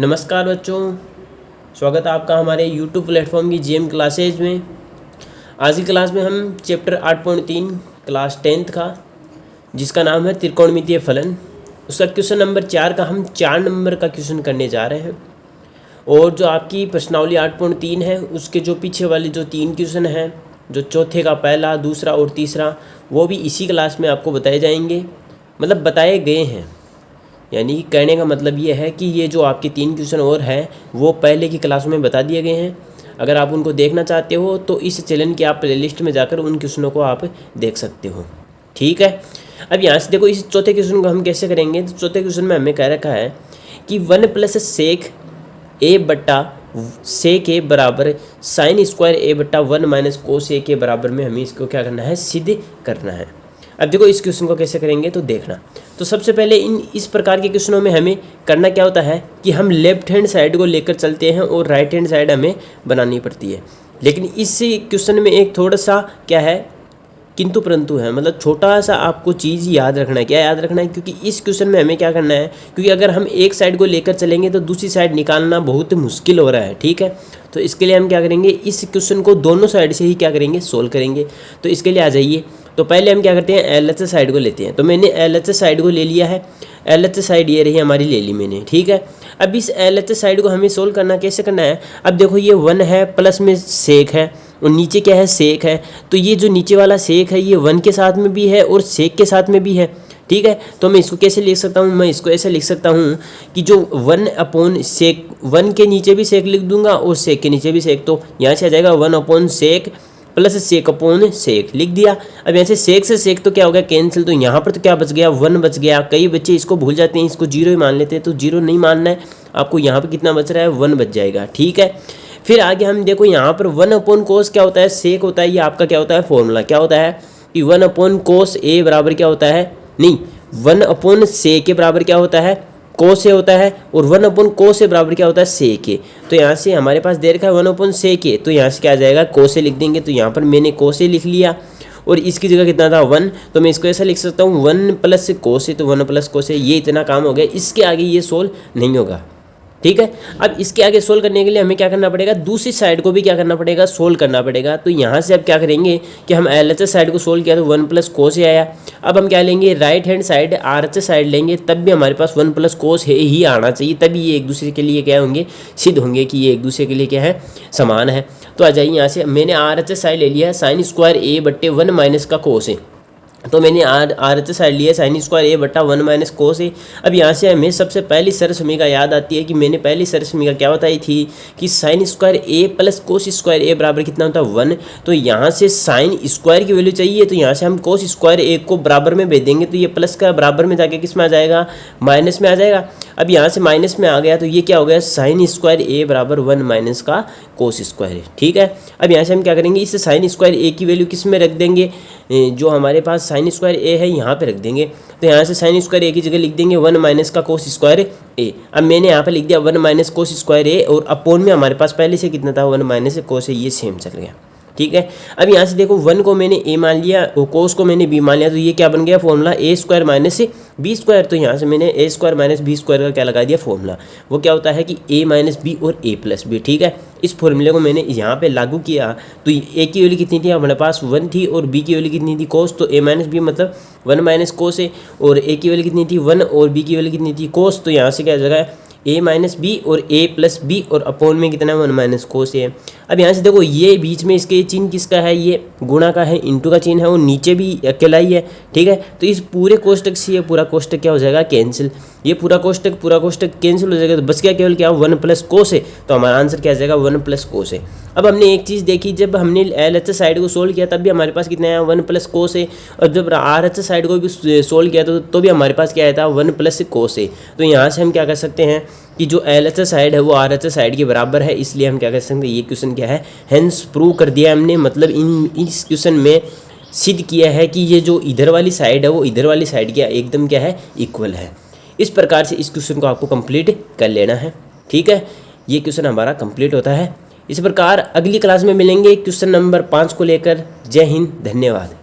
नमस्कार बच्चों, स्वागत है आपका हमारे YouTube प्लेटफॉर्म की जीएम क्लासेज में। आज की क्लास में हम चैप्टर 8.3 क्लास 10th का, जिसका नाम है त्रिकोणमितीय फलन, उसका क्वेश्चन नंबर 4 का हम 4 नंबर का क्वेश्चन करने जा रहे हैं। और जो आपकी प्रश्नावली 8.3 है उसके जो पीछे वाले जो 3 क्वेश्चन हैं, जो चौथे का पहला, दूसरा और तीसरा, वो भी इसी क्लास में आपको बताए जाएंगे, मतलब बताए गए हैं। यानी कि कहने का मतलब ये है कि ये जो आपके 3 क्वेश्चन और हैं वो पहले की क्लास में बता दिए गए हैं। अगर आप उनको देखना चाहते हो तो इस चैनल की आप प्लेलिस्ट में जाकर उन क्वेश्चनों को आप देख सकते हो। ठीक है, अब यहाँ से देखो इस चौथे क्वेश्चन को हम कैसे करेंगे। तो चौथे क्वेश्चन में हमें कह रखा है कि 1 + सेक ए बट्टा सेक ए बराबर साइन स्क्वायर ए बट्टा 1 - कोस ए के बराबर में हमें इसको क्या करना है, सिद्ध करना है। अब देखो इस क्वेश्चन को कैसे करेंगे तो देखना। तो सबसे पहले इस प्रकार के क्वेश्चनों में हमें करना क्या होता है कि हम लेफ्ट हैंड साइड को लेकर चलते हैं और राइट हैंड साइड हमें बनानी पड़ती है। लेकिन इस क्वेश्चन में एक थोड़ा सा क्या है, किंतु परंतु है, मतलब छोटा सा आपको चीज़ याद रखना है। क्या याद रखना है? क्योंकि इस क्वेश्चन में हमें क्या करना है, क्योंकि अगर हम एक साइड को लेकर चलेंगे तो दूसरी साइड निकालना बहुत मुश्किल हो रहा है। ठीक है, तो इसके लिए हम क्या करेंगे, इस क्वेश्चन को दोनों साइड से ही क्या करेंगे, सोल्व करेंगे। तो इसके लिए आ जाइए। तो पहले हम क्या करते हैं, LHS साइड को लेते हैं। तो मैंने LHS साइड को ले लिया है। LHS साइड ये रही हमारी, ले ली मैंने। ठीक है, अब इस LHS साइड को हमें सोल्व करना कैसे करना है। अब देखो ये 1 है, प्लस में सेक है और नीचे क्या है, सेक है। तो ये जो नीचे वाला सेक है ये 1 के साथ में भी है और सेक के साथ में भी है। ठीक है, तो मैं इसको कैसे लिख सकता हूँ, मैं इसको ऐसे लिख सकता हूँ कि जो 1/सेक, 1 के नीचे भी सेक लिख दूंगा और सेक के नीचे भी सेक, तो यहाँ से आ जाएगा 1/सेक प्लस सेक लिख दिया। अब यहाँ से से सेक तो क्या हो गया, कैंसिल। तो यहाँ पर तो क्या बच गया, 1 बच गया। कई बच्चे इसको भूल जाते हैं, इसको 0 ही मान लेते हैं, तो 0 नहीं मानना है आपको। यहाँ पर कितना बच रहा है, 1 बच जाएगा। ठीक है, फिर आगे हम देखो यहाँ पर 1/कोस क्या होता है, सेक होता है। ये आपका क्या होता है, फॉर्मूला क्या होता है कि 1/कोस ए बराबर क्या होता है, नहीं 1/सेक के बराबर क्या होता है, कोस ए होता है। और 1/कोस ए बराबर क्या होता है, सेक ए। तो यहाँ से हमारे पास दे रखा है 1/सेक ए, तो यहाँ से क्या आ जाएगा, कोस ए लिख देंगे। तो यहाँ पर मैंने कोस ए लिख लिया और इसकी जगह कितना था, 1। तो मैं इसको ऐसा लिख सकता हूँ 1 + कोस ए, तो 1 + कोस ए। ये इतना काम हो गया, इसके आगे ये सोल्व नहीं होगा। ठीक है, अब इसके आगे सोल्व करने के लिए हमें क्या करना पड़ेगा, दूसरी साइड को भी क्या करना पड़ेगा, सोल्व करना पड़ेगा। तो यहाँ से अब क्या करेंगे कि हम LHS साइड को सोल्व किया तो 1 + कोस ए आया। अब हम क्या लेंगे, right hand side RHS side लेंगे, तब भी हमारे पास 1 + कोस ए ही आना चाहिए, तभी ये एक दूसरे के लिए क्या होंगे, सिद्ध होंगे कि ये एक दूसरे के लिए क्या है, समान है। तो आ जाइए यहाँ से, मैंने RHS साइड ले लिया है साइन स्क्वायर ए बट्टे 1 - कोस ए। तो मैंने RHS साइड लिया साइन स्क्वायर ए बट्टा 1 - कोस ए। अब यहाँ से हमें सबसे पहली सरल समीकरण याद आती है कि मैंने पहली सरल समीकरण क्या बताई थी कि साइन स्क्वायर ए प्लस कोस स्क्वायर ए बराबर कितना होता है, 1। तो यहाँ से साइन स्क्वायर की वैल्यू चाहिए, तो यहाँ से हम कोस स्क्वायर ए को बराबर में भेज देंगे, तो ये प्लस का बराबर में जाके किस में आ जाएगा, माइनस में आ जाएगा। अब यहाँ से माइनस में आ गया तो ये क्या हो गया, साइन स्क्वायर ए बराबर 1 - कोस स्क्वायर ए। ठीक है, अब यहाँ से हम क्या करेंगे, इस साइन स्क्वायर ए की वैल्यू किस में रख देंगे, जो हमारे पास साइन स्क्वायर ए है यहाँ पे रख देंगे। तो यहाँ से साइन स्क्वायर ए की जगह लिख देंगे 1 - कोस स्क्वायर ए। अब मैंने यहाँ पे लिख दिया 1 - कोस स्क्वायर ए और अपोन में हमारे पास पहले से कितना था, 1 - कोस ए, ये सेम चल गया। ठीक है, अब यहाँ से देखो 1 को मैंने ए मान लिया और कोस को मैंने बी मान लिया, तो ये क्या बन गया फॉर्मूला, A² - B²। तो यहाँ से मैंने A² - B² का क्या लगा दिया फॉर्मूला, वो क्या होता है कि A - B और A + B। ठीक है, इस फॉर्मूले को मैंने यहाँ पे लागू किया तो ए की वैल्यू कितनी थी, हमारे पास 1 थी और बी की वैल्यू कितनी थी, कोस। तो A - B मतलब 1 - कोस ए, और ए की वैल्यू कितनी थी, 1, और बी की वैल्यू कितनी थी, कोस। तो यहाँ से क्या जगह है, A - B और A + B और अपोन में कितना है, 1 - कोस ए है। अब यहाँ से देखो ये बीच में इसके चिन्ह किसका है, ये गुणा का है, इंटू का चिन्ह है, और नीचे भी अकेला ही है। ठीक है, तो इस पूरे कोष्टक से ये पूरा कोष्टक क्या हो जाएगा, कैंसिल। ये पूरा कोष्टक कैंसिल हो जाएगा, तो बच गया केवल क्या, 1 + कोस ए। तो हमारा आंसर क्या आ जाएगा, 1 + कोस ए। अब हमने एक चीज़ देखी, जब हमने LHS साइड को सोल्व किया तब भी हमारे पास कितना है, 1 + कोस ए, और जब RHS साइड को भी सोल्व किया तो भी हमारे पास क्या आया था, 1 + कोस ए। तो यहाँ से हम क्या कर सकते हैं कि जो LHS साइड है वो RHS साइड के बराबर है, इसलिए हम क्या कर सकते हैं, ये क्वेश्चन क्या है, हेंस प्रूव कर दिया हमने। मतलब इस क्वेश्चन में सिद्ध किया है कि ये जो इधर वाली साइड है वो इधर वाली साइड के एकदम क्या है, इक्वल है। इस प्रकार से इस क्वेश्चन को आपको कंप्लीट कर लेना है। ठीक है, ये क्वेश्चन हमारा कंप्लीट होता है। इस प्रकार अगली क्लास में मिलेंगे क्वेश्चन नंबर 5 को लेकर। जय हिंद, धन्यवाद।